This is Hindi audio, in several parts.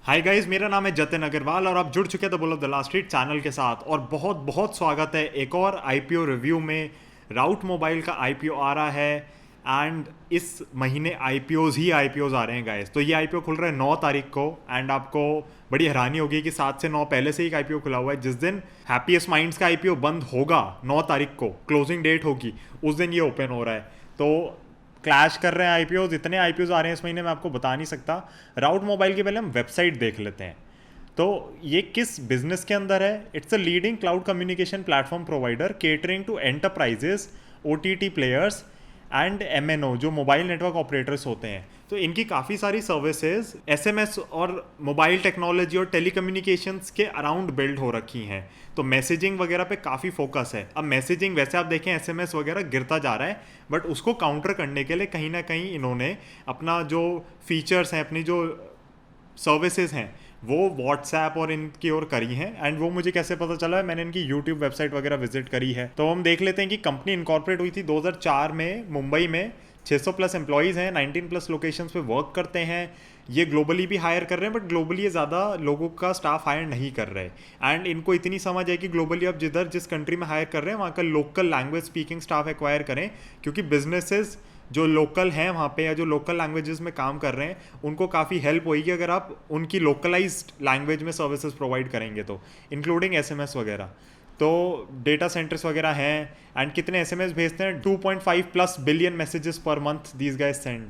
हाय गाइस, मेरा नाम है जतिन अग्रवाल और आप जुड़ चुके हैं the bull of the last street channel के साथ। और बहुत बहुत स्वागत है एक और आईपीओ रिव्यू में। राउट मोबाइल का आईपीओ आ रहा है एंड इस महीने आईपीओज ही आईपीओज आ रहे हैं गाइस। तो ये आईपीओ खुल रहा है 9 तारीख को एंड आपको बड़ी हैरानी होगी कि 7 से 9 पहले से ही आईपीओ खुला हुआ है। जिस दिन हैप्पीएस्ट माइंड्स का आईपीओ बंद होगा 9 तारीख को, क्लोजिंग डेट होगी, उस दिन ये ओपन हो रहा है। तो क्लैश कर रहे हैं आईपीओज, इतने आईपीओज आ रहे हैं इस महीने, मैं आपको बता नहीं सकता। राउट मोबाइल की पहले हम वेबसाइट देख लेते हैं। तो ये किस बिजनेस के अंदर है? It's a leading cloud communication platform provider catering to enterprises, OTT players and MNO, जो मोबाइल नेटवर्क ऑपरेटर्स होते हैं। तो इनकी काफ़ी सारी सर्विसेज एसएमएस और मोबाइल टेक्नोलॉजी और टेलीकम्युनिकेशंस के अराउंड बिल्ड हो रखी हैं। तो मैसेजिंग वगैरह पे काफ़ी फोकस है। अब मैसेजिंग वैसे आप देखें एसएमएस वगैरह गिरता जा रहा है, बट उसको काउंटर करने के लिए कहीं ना कहीं इन्होंने अपना जो फीचर्स हैं, अपनी जो सर्विसेज हैं, वो व्हाट्सएप और इनकी ओर करी हैं। एंड वो मुझे कैसे पता चला है? मैंने इनकी यूट्यूब वेबसाइट वगैरह विजिट करी है। तो हम देख लेते हैं कि कंपनी इनकॉर्पोरेट हुई थी 2004 में मुंबई में। 600 प्लस एम्प्लॉयज़ हैं, 19 प्लस लोकेशंस पे वर्क करते हैं। ये ग्लोबली भी हायर कर रहे हैं, बट ग्लोबली ये ज़्यादा लोगों का स्टाफ हायर नहीं कर रहे। एंड इनको इतनी समझ है कि ग्लोबली अब जिस कंट्री में हायर कर रहे हैं वहाँ का local language speaking staff acquire करें, क्योंकि बिजनेसेस जो लोकल हैं वहाँ पे या जो लोकल लैंग्वेजेस में काम कर रहे हैं उनको काफ़ी हेल्प होगी अगर आप उनकी लोकलाइज्ड लैंग्वेज में सर्विसेज प्रोवाइड करेंगे, तो इंक्लूडिंग एसएमएस वगैरह। तो डेटा सेंटर्स वगैरह हैं एंड कितने एसएमएस भेजते हैं? 2.5 plus billion messages per month these guys send.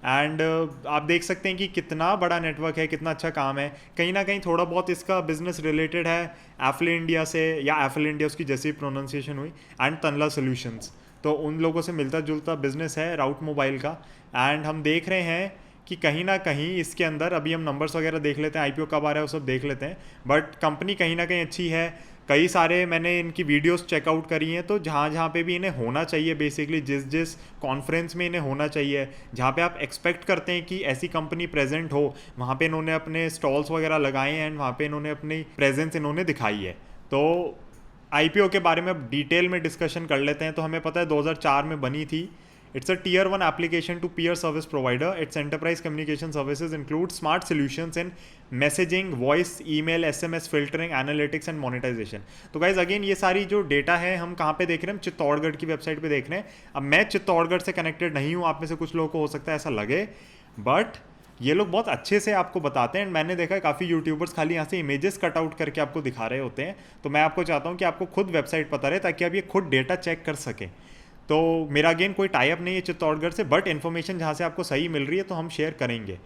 And आप देख सकते हैं कि कितना बड़ा नेटवर्क है, कितना अच्छा काम है। कहीं ना कहीं थोड़ा बहुत इसका बिजनेस रिलेटेड है एफिल इंडिया से, या एफिल इंडिया उसकी जैसी प्रोनाउंसिएशन हुई, एंड तनला सोल्यूशंस। तो उन लोगों से मिलता जुलता बिजनेस है राउट मोबाइल का। एंड हम देख रहे हैं कि कहीं ना कहीं इसके अंदर, अभी हम नंबर्स वगैरह देख लेते हैं, आईपीओ कब आ रहा है वो सब देख लेते हैं, बट कंपनी कहीं ना कहीं अच्छी है। कई सारे मैंने इनकी वीडियोस चेकआउट करी हैं, तो जहाँ जहाँ पे भी इन्हें होना चाहिए, बेसिकली जिस जिस कॉन्फ्रेंस में इन्हें होना चाहिए, जहाँ पे आप एक्सपेक्ट करते हैं कि ऐसी कंपनी प्रेजेंट हो, वहाँ पे इन्होंने अपने स्टॉल्स वगैरह लगाए हैं एंड वहाँ पे इन्होंने अपनी प्रेजेंस इन्होंने दिखाई है। तो आईपीओ के बारे में डिटेल में डिस्कशन कर लेते हैं। तो हमें पता है 2004 में बनी थी। It's a tier 1 application to peer service provider. It's enterprise communication services include smart solutions in messaging, voice, email, SMS, filtering, analytics and monetization. तो गाइज अगेन ये सारी जो डेटा है हम कहाँ पे देख रहे हैं? हम चित्तौड़गढ़ की वेबसाइट पे देख रहे हैं। अब मैं चित्तौड़गढ़ से कनेक्टेड नहीं हूँ, आप में से कुछ लोगों को हो सकता है ऐसा लगे, बट ये लोग बहुत अच्छे से आपको बताते हैं। मैंने देखा है काफ़ी यूट्यूबर्स खाली यहाँ से इमेजेस कट आउट करके आपको दिखा रहे होते हैं। तो मैं आपको चाहता हूँ कि आपको खुद वेबसाइट पता रहे, ताकि आप ये खुद डेटा चेक कर सकें। तो मेरा अगेन कोई टाई अप नहीं है चित्तौड़गढ़ से, बट इन्फॉर्मेशन जहाँ से आपको सही मिल रही है तो हम शेयर करेंगे।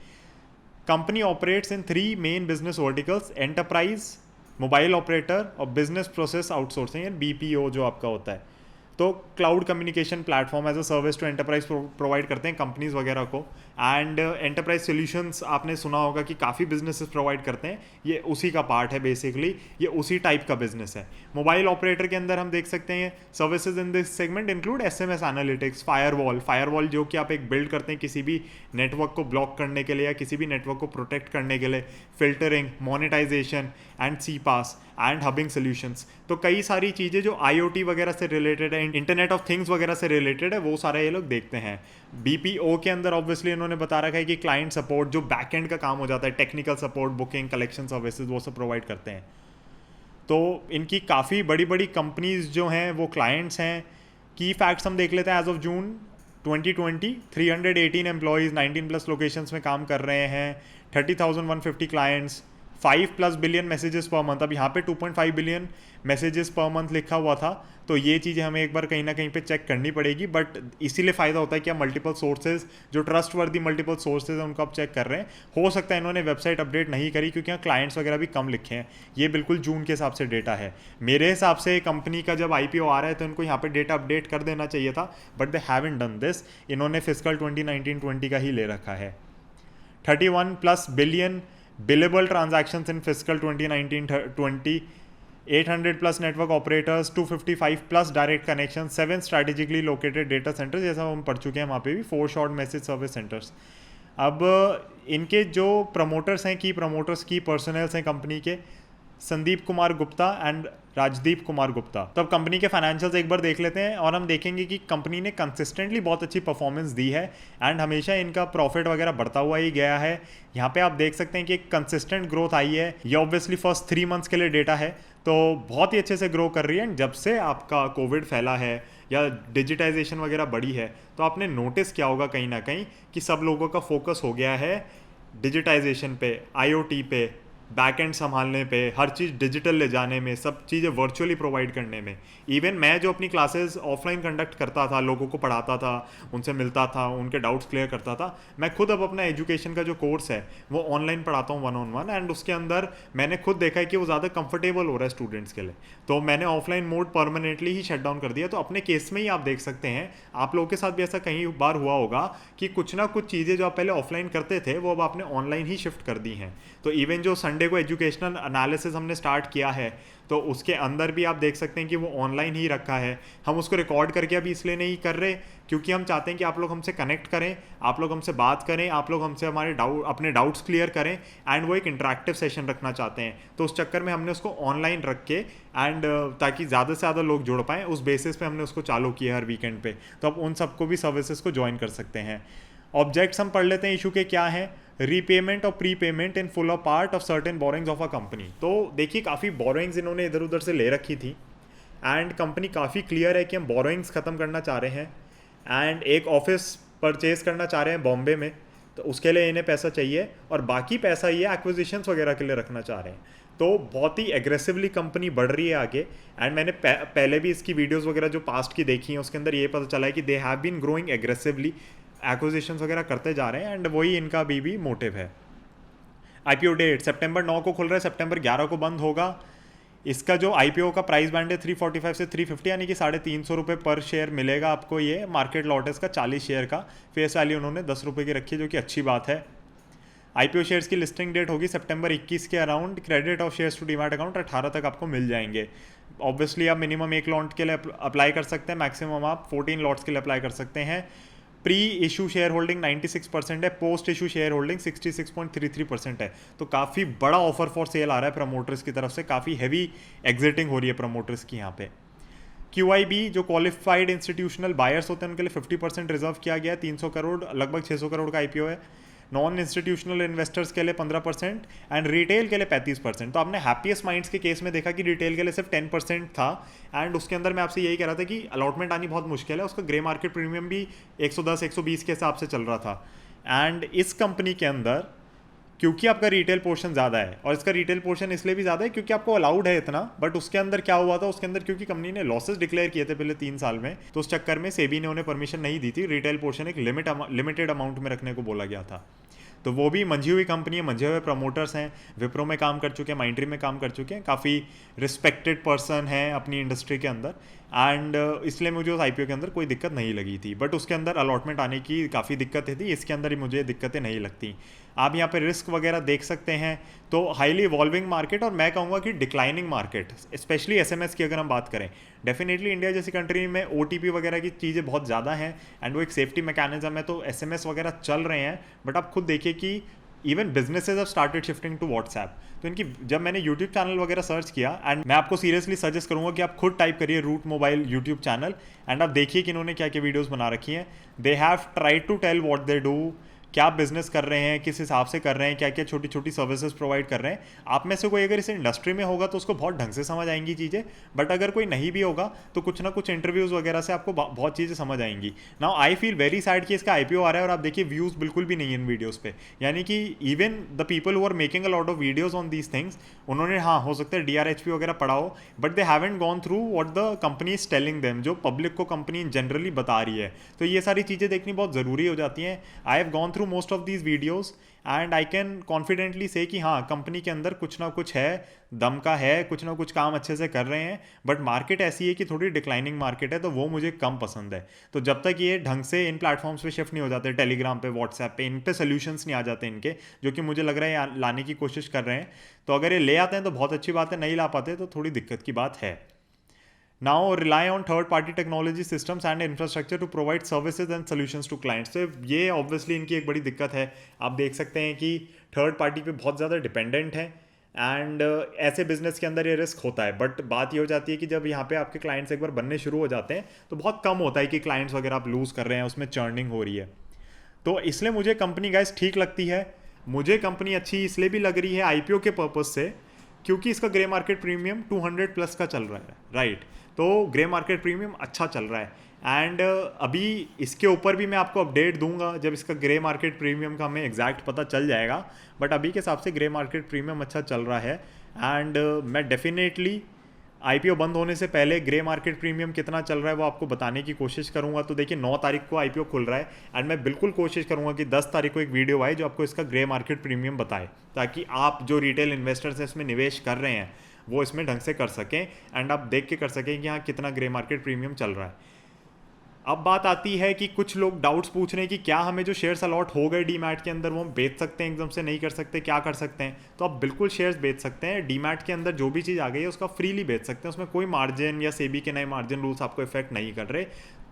Company operates in 3 main business verticals: enterprise, mobile operator और बिजनेस प्रोसेस आउटसोर्सिंग, बीपीओ जो आपका होता है। तो cloud communication platform as a service to enterprise provide करते हैं कंपनीज वगैरह को। एंड एंटरप्राइज सॉल्यूशंस आपने सुना होगा कि काफ़ी बिजनेसेस प्रोवाइड करते हैं, ये उसी का पार्ट है बेसिकली, ये उसी टाइप का बिजनेस है। मोबाइल ऑपरेटर के अंदर हम देख सकते हैं services in this segment include SMS analytics, firewall जो कि आप एक बिल्ड करते हैं किसी भी नेटवर्क को ब्लॉक करने के लिए या किसी भी नेटवर्क को प्रोटेक्ट करने के लिए, filtering, monetization and CPaaS and hubbing solutions. तो कई सारी चीज़ें जो आईओटी वगैरह से रिलेटेड है, इंटरनेट ऑफ थिंग्स वगैरह से रिलेटेड है, वो सारा ये लोग देखते हैं। बीपीओ के अंदर ऑब्वियसली इन्होंने बता रखा है कि क्लाइंट सपोर्ट, जो बैक एंड का काम हो जाता है, technical support, booking, collection services, वो सब प्रोवाइड करते हैं। तो इनकी काफ़ी बड़ी बड़ी कंपनीज जो हैं वो क्लाइंट्स हैं। की फैक्ट्स हम देख लेते हैं। As of June 2020 318 employees 19 plus locations में काम कर रहे हैं, 30,150 clients, 5+ billion messages per month. अब यहाँ पे 2.5 बिलियन मैसेजेस पर मंथ लिखा हुआ था, तो ये चीज़ें हमें एक बार कहीं ना कहीं पे चेक करनी पड़ेगी। बट इसीलिए फ़ायदा होता है कि आप मल्टीपल सोर्सेज, जो ट्रस्ट वर्दी मल्टीपल सोर्सेज हैं, उनको आप चेक कर रहे हैं। हो सकता है इन्होंने वेबसाइट अपडेट नहीं करी क्योंकि यहाँ क्लाइंट्स वगैरह भी कम लिखे हैं। ये बिल्कुल जून के हिसाब से डेटा है। मेरे हिसाब से कंपनी का जब आईपीओ आ रहा है तो इनको यहाँ पे डेटा अपडेट कर देना चाहिए था, but they haven't done this. इन्होंने फिजिकल 2019-20 का ही ले रखा है। 31+ billion billable transactions in fiscal 2019-20, 800+ network operators, 255+ direct connections, 7 strategically located data centers, जैसा हम पढ़ चुके हैं वहाँ पे भी, 4 short message service centers। अब इनके जो प्रमोटर्स हैं, की प्रमोटर्स, की पर्सनल्स हैं कंपनी के, संदीप कुमार गुप्ता एंड राजदीप कुमार गुप्ता। तो अब कंपनी के फाइनेंशियल्स एक बार देख लेते हैं और हम देखेंगे कि कंपनी ने कंसिस्टेंटली बहुत अच्छी परफॉर्मेंस दी है एंड हमेशा इनका प्रॉफिट वगैरह बढ़ता हुआ ही गया है। यहाँ पे आप देख सकते हैं कि एक कंसिस्टेंट ग्रोथ आई है। ये ऑब्वियसली फर्स्ट 3 मंथ्स के लिए डेटा है, तो बहुत ही अच्छे से ग्रो कर रही है। एंड जब से आपका कोविड फैला है या डिजिटाइजेशन वगैरह बढ़ी है, तो आपने नोटिस किया होगा कहीं ना कहीं कि सब लोगों का फोकस हो गया है डिजिटाइजेशन पे, आईओटी पे, बैक एंड संभालने पे, हर चीज़ डिजिटल ले जाने में, सब चीज़ें वर्चुअली प्रोवाइड करने में। इवन मैं जो अपनी क्लासेस ऑफलाइन कंडक्ट करता था, लोगों को पढ़ाता था, उनसे मिलता था, उनके डाउट्स क्लियर करता था, मैं खुद अब अपना एजुकेशन का जो कोर्स है वो ऑनलाइन पढ़ाता हूँ 1-on-1। एंड उसके अंदर मैंने खुद देखा है कि वो ज़्यादा कंफर्टेबल हो रहा है स्टूडेंट्स के लिए, तो मैंने ऑफलाइन मोड परमानेंटली ही शट डाउन कर दिया। तो अपने केस में ही आप देख सकते हैं, आप लोगों के साथ भी ऐसा कई बार हुआ होगा कि कुछ ना कुछ चीज़ें जो आप पहले ऑफलाइन करते थे वो अब आपने ऑनलाइन ही शिफ्ट कर दी हैं। तो इवन जो संडे को एजुकेशनल एनालिसिस हमने स्टार्ट किया है, तो उसके अंदर भी आप देख सकते हैं कि वो ऑनलाइन ही रखा है। हम उसको रिकॉर्ड करके अभी इसलिए नहीं कर रहे क्योंकि हम चाहते हैं कि आप लोग हमसे कनेक्ट करें, आप लोग हमसे बात करें, आप लोग हमसे हमारे अपने डाउट्स क्लियर करें एंड वो एक इंटरेक्टिव सेशन रखना चाहते हैं। तो उस चक्कर में हमने उसको ऑनलाइन रख के एंड ताकि ज़्यादा से ज़्यादा लोग जुड़ पाएँ, उस बेसिस पे हमने उसको चालू किया हर वीकेंड पे। तो आप उन सबको भी सर्विसेज को ज्वाइन कर सकते हैं। ऑब्जेक्ट्स हम पढ़ लेते हैं इशू के क्या हैं। रीपेमेंट और pre payment in full of part of certain borings of a company. तो देखिए काफ़ी बोरिंग्स इन्होंने इधर उधर से ले रखी थी एंड कंपनी काफ़ी क्लियर है कि हम बोरिंग्स ख़त्म करना चाह रहे हैं एंड एक ऑफिस परचेज करना चाह रहे हैं बॉम्बे में, तो उसके लिए इन्हें पैसा चाहिए और बाकी पैसा ये एक्विजिशंस वगैरह के लिए रखना चाह रहे हैं। तो बहुत ही एग्रेसिवली कंपनी बढ़ रही है आगे। एंड मैंने पहले भी इसकी वीडियोस वगैरह जो पास्ट की देखी हैं उसके अंदर ये पता चला है कि they have been growing aggressively, acquisitions वगैरह करते जा रहे हैं एंड वही इनका भी मोटिव है। आईपीओ डेट सितंबर 9 को खुल रहा है, सितंबर 11 को बंद होगा। इसका जो आईपीओ का प्राइस बैंड है 345 से 350, यानी कि 350 रुपये पर शेयर मिलेगा आपको। ये मार्केट लॉट है इसका 40 शेयर का, फेस वैल्यू उन्होंने 10 रुपये की रखी है, जो कि अच्छी बात है। आईपीओ शेयर्स की लिस्टिंग डेट होगी सितंबर 21 के around. Credit of shares to demat account 18 तक आपको मिल जाएंगे। ऑब्वियसली आप मिनिमम 1 लॉट के लिए अप्लाई कर सकते हैं, मैक्सिमम आप 14 लॉट्स के लिए अप्लाई कर सकते हैं। प्री इशू शेयर होल्डिंग 96% है, पोस्ट इशू शेयर होल्डिंग 66.33% है। तो काफ़ी बड़ा ऑफर फॉर सेल आ रहा है प्रमोटर्स की तरफ से, काफ़ी हैवी एग्जिटिंग हो रही है प्रमोटर्स की यहाँ पे। QIB जो क्वालिफाइड इंस्टीट्यूशनल बायर्स होते हैं उनके लिए 50% रिजर्व किया गया है। 300 करोड़, लगभग 600 करोड़ का IPO है। नॉन इंस्टीट्यूशनल इन्वेस्टर्स के लिए 15% एंड रिटेल के लिए 35%। तो आपने हैप्पीएस्ट माइंड्स के केस में देखा कि रिटेल के लिए सिर्फ 10% था एंड उसके अंदर मैं आपसे यही कह रहा था कि अलॉटमेंट आनी बहुत मुश्किल है। उसका ग्रे मार्केट प्रीमियम भी 110-120 के हिसाब से चल रहा था। एंड इस कंपनी के अंदर क्योंकि आपका रिटेल पोर्शन ज़्यादा है, और इसका रिटेल पोर्शन इसलिए भी ज़्यादा है क्योंकि आपको अलाउड है इतना, बट उसके अंदर क्या हुआ था, उसके अंदर क्योंकि कंपनी ने लॉसेस डिक्लेयर किए थे पहले 3 साल में, तो उस चक्कर में सेबी ने उन्हें परमिशन नहीं दी थी। रिटेल पोर्शन एक लिमिटेड अमाउंट में रखने को बोला गया था। तो वो भी मंझी हुई कंपनी है, मंझे हुए प्रमोटर्स हैं, विप्रो में काम कर चुके हैं, माइंट्री में काम कर चुके हैं, काफ़ी रिस्पेक्टेड पर्सन है अपनी इंडस्ट्री के अंदर एंड इसलिए मुझे उस IPO के अंदर कोई दिक्कत नहीं लगी थी। बट उसके अंदर अलॉटमेंट आने की काफ़ी दिक्कतें थी, इसके अंदर ही मुझे दिक्कतें नहीं लगती। आप यहाँ पे रिस्क वगैरह देख सकते हैं। तो हाईली इवॉल्विंग मार्केट, और मैं कहूँगा कि डिक्लाइनिंग मार्केट, स्पेशली SMS की अगर हम बात करें। डेफिनेटली इंडिया जैसी कंट्री में OTP वगैरह की चीज़ें बहुत ज़्यादा हैं एंड वो एक सेफ्टी मैकेनिज्म है, तो SMS वगैरह चल रहे हैं। बट आप खुद देखिए कि even businesses have started shifting to WhatsApp. तो इनकी जब मैंने यूट्यूब चैनल वगैरह सर्च किया, एंड मैं आपको सीरियसली सजेस्ट करूंगा कि आप खुद टाइप करिए Route Mobile YouTube channel and आप देखिए कि इन्होंने क्या क्या वीडियोस बना रखी हैं। They have tried to tell what they do, क्या बिजनेस कर रहे हैं, किस हिसाब से कर रहे हैं, क्या क्या छोटी छोटी सर्विसेज प्रोवाइड कर रहे हैं। आप में से कोई अगर इस इंडस्ट्री में होगा तो उसको बहुत ढंग से समझ आएंगी चीज़ें, बट अगर कोई नहीं भी होगा तो कुछ ना कुछ इंटरव्यूज़ वगैरह से आपको बहुत चीज़ें समझ आएंगी। Now I feel very sad कि इसका IPO आ रहा है और आप देखिए व्यूज़ बिल्कुल भी नहीं है इन वीडियोज़ पे। यानी कि even the people who are making a lot of videos on these things, उन्होंने हाँ हो सकता है DRHP वगैरह पढ़ा हो, but they haven't gone through what the company is telling them, जो पब्लिक को कंपनी जनरली बता रही है। तो ये सारी चीज़ें देखनी बहुत ज़रूरी हो जाती हैं। I have gone through most of these videos and I can confidently से कि हाँ कंपनी के अंदर कुछ ना कुछ है, दम का है, कुछ ना कुछ काम अच्छे से कर रहे हैं। बट मार्केट ऐसी है कि थोड़ी डिक्लाइनिंग मार्केट है, तो वो मुझे कम पसंद है। तो जब तक ये ढंग से इन प्लेटफॉर्म्स पे शिफ्ट नहीं हो जाते, टेलीग्राम पे, व्हाट्सएप पे, इन पे सोल्यूशंस नहीं आ जाते इनके, जो कि मुझे लग रहा है लाने की कोशिश कर रहे हैं। तो अगर ये ले आते हैं तो बहुत अच्छी बात है, नहीं ला पाते तो थोड़ी दिक्कत की बात है। Now rely on third party technology systems and infrastructure to provide services and solutions to clients। तो ये ऑब्वियसली इनकी एक बड़ी दिक्कत है। आप देख सकते हैं कि थर्ड पार्टी पे बहुत ज़्यादा डिपेंडेंट है एंड ऐसे बिजनेस के अंदर ये रिस्क होता है, बट बात ये हो जाती है कि जब यहाँ पे आपके क्लाइंट्स एक बार बनने शुरू हो जाते हैं तो बहुत कम होता है कि क्लाइंट्स वगैरह आप लूज़ कर रहे हैं, उसमें चर्निंग हो रही है। तो इसलिए मुझे कंपनी गाइस ठीक लगती है। मुझे कंपनी अच्छी इसलिए भी लग रही है आईपीओ के पर्पज से, क्योंकि इसका ग्रे मार्केट प्रीमियम 200 प्लस का चल रहा है, राइट। तो ग्रे मार्केट प्रीमियम अच्छा चल रहा है एंड अभी इसके ऊपर भी मैं आपको अपडेट दूंगा जब इसका ग्रे मार्केट प्रीमियम का हमें एग्जैक्ट पता चल जाएगा। बट अभी के हिसाब से ग्रे मार्केट प्रीमियम अच्छा चल रहा है एंड मैं डेफिनेटली आईपीओ बंद होने से पहले ग्रे मार्केट प्रीमियम कितना चल रहा है वो आपको बताने की कोशिश करूंगा। तो देखिए 9 तारीख को आईपीओ खुल रहा है एंड मैं बिल्कुल कोशिश करूंगा कि 10 तारीख को एक वीडियो आए जो आपको इसका ग्रे मार्केट प्रीमियम बताए, ताकि आप जो रिटेल इन्वेस्टर्स हैं इसमें निवेश कर रहे हैं वो इसमें ढंग से कर सकें एंड आप देख के कर सकें कि हाँ कितना ग्रे मार्केट प्रीमियम चल रहा है। अब बात आती है कि कुछ लोग डाउट्स पूछ रहे हैं कि क्या हमें जो शेयर्स अलॉट हो गए डीमैट के अंदर वो हम बेच सकते हैं, एकदम से नहीं कर सकते, क्या कर सकते हैं। तो आप बिल्कुल शेयर्स बेच सकते हैं। डीमैट के अंदर जो भी चीज़ आ गई है उसका फ्रीली बेच सकते हैं, उसमें कोई मार्जिन या सेबी के नए मार्जिन रूल्स आपको इफेक्ट नहीं कर रहे।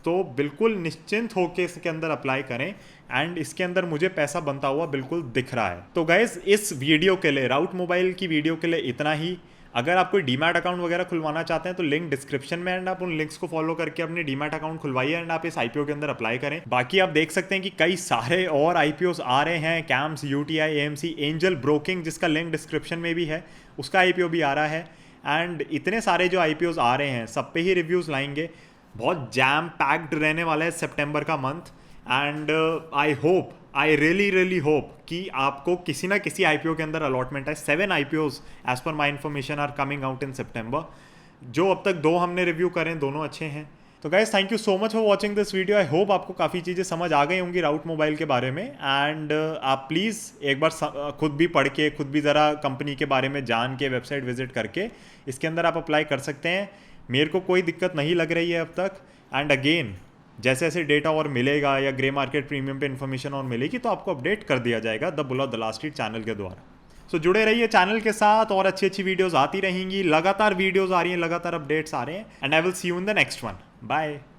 तो बिल्कुल निश्चिंत होकर इसके अंदर अप्लाई करें एंड इसके अंदर मुझे पैसा बनता हुआ बिल्कुल दिख रहा है। तो गाइज इस वीडियो के लिए, राउट मोबाइल की वीडियो के लिए इतना ही। अगर आप कोई डीमैट अकाउंट वगैरह खुलवाना चाहते हैं तो लिंक डिस्क्रिप्शन में, एंड आप उन लिंक्स को फॉलो करके अपने डीमैट अकाउंट खुलवाइए एंड आप इस आईपीओ के अंदर अप्लाई करें। बाकी आप देख सकते हैं कि कई सारे और आईपीओस आ रहे हैं, camps, UTI, AMC, angel broking जिसका लिंक डिस्क्रिप्शन में भी है, उसका आईपीओ भी आ रहा है। एंड इतने सारे जो आईपीओस आ रहे हैं सब पे ही रिव्यूज़ लाएंगे। बहुत जैम पैक्ड रहने वाला है सितंबर का month and I really hope कि आपको किसी ना किसी आईपीओ के अंदर अलॉटमेंट है। 7 IPOs as per my information are coming out in September. जो अब तक 2 हमने रिव्यू करें दोनों अच्छे हैं। तो guys thank you so much for watching this video. I hope आपको काफ़ी चीज़ें समझ आ गई होंगी राउट मोबाइल के बारे में एंड आप प्लीज़ एक बार खुद भी पढ़ के, खुद भी ज़रा कंपनी के बारे में जान के, वेबसाइट विजिट करके इसके अंदर आप अप्लाई कर सकते हैं। मेरे को कोई दिक्कत नहीं लग रही है अब तक। एंड अगेन जैसे जैसे डेटा और मिलेगा या ग्रे मार्केट प्रीमियम पे इन्फॉर्मेशन और मिलेगी तो आपको अपडेट कर दिया जाएगा the bull of the last street channel के द्वारा। सो जुड़े रहिए चैनल के साथ और अच्छी अच्छी वीडियोस आती रहेंगी। लगातार वीडियोस आ रही हैं, लगातार अपडेट्स आ रहे हैं and I will see you in the next one. Bye.